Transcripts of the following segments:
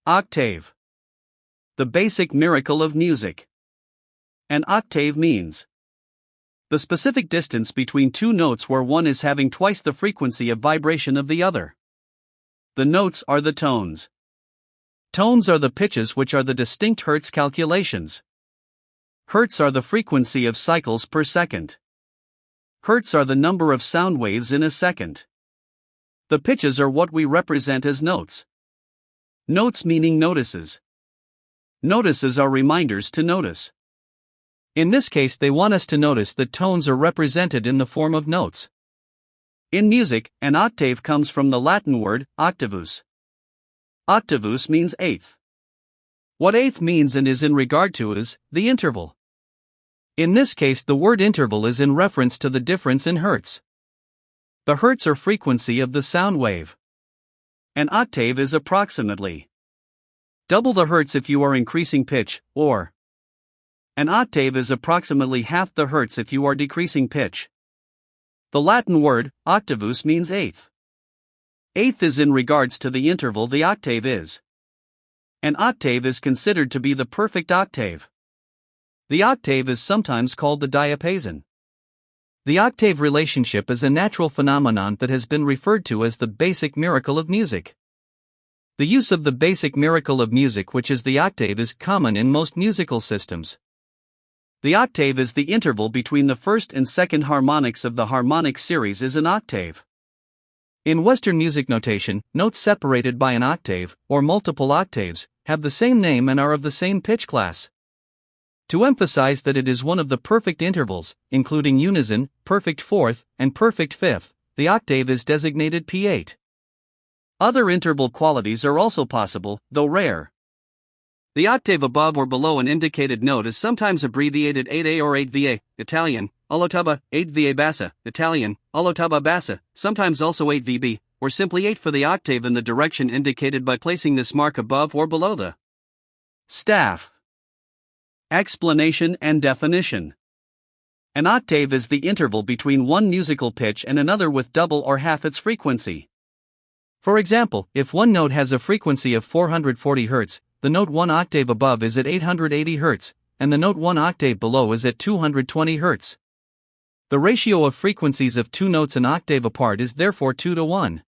Octave. The basic miracle of music. An octave means the specific distance between two notes where one is having twice the frequency of vibration of the other. The notes are the tones. Tones are the pitches, which are the distinct hertz calculations. Hertz are the frequency of cycles per second. Hertz are the number of sound waves in a second. The pitches are what we represent as notes. Notes meaning notices. Notices are reminders to notice. In this case, they want us to notice that tones are represented in the form of notes. In music, an octave comes from the Latin word octavus. Octavus means eighth. What eighth means and is in regard to is the interval. In this case, the word interval is in reference to the difference in hertz. The hertz or frequency of the sound wave. An octave is approximately double the hertz if you are increasing pitch, or an octave is approximately half the hertz if you are decreasing pitch. The Latin word octavus means eighth. Eighth is in regards to the interval the octave is. An octave is considered to be the perfect octave. The octave is sometimes called the diapason. The octave relationship is a natural phenomenon that has been referred to as the basic miracle of music. The use of the basic miracle of music, which is the octave, is common in most musical systems. The octave is the interval between the first and second harmonics of the harmonic series is an octave. In Western music notation, notes separated by an octave, or multiple octaves, have the same name and are of the same pitch class. To emphasize that it is one of the perfect intervals, including unison, perfect fourth, and perfect fifth, the octave is designated P8. Other interval qualities are also possible, though rare. The octave above or below an indicated note is sometimes abbreviated 8A or 8VA, Italian, all'ottava, 8VA bassa, Italian, all'ottava bassa, sometimes also 8VB, or simply 8 for the octave in the direction indicated by placing this mark above or below the staff. Explanation and definition. An octave is the interval between one musical pitch and another with double or half its frequency. For example, if one note has a frequency of 440 Hz, the note one octave above is at 880 Hz, and the note one octave below is at 220 Hz. The ratio of frequencies of two notes an octave apart is therefore 2 to 1.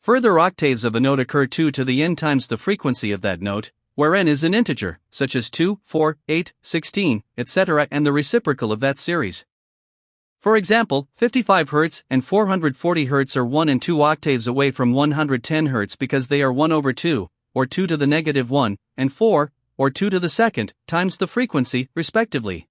Further octaves of a note occur 2 to the n times the frequency of that note, where n is an integer, such as 2, 4, 8, 16, etc., and the reciprocal of that series. For example, 55 Hz and 440 Hz are 1 and 2 octaves away from 110 Hz because they are 1 over 2, or 2 to the negative 1, and 4, or 2 to the second, times the frequency, respectively.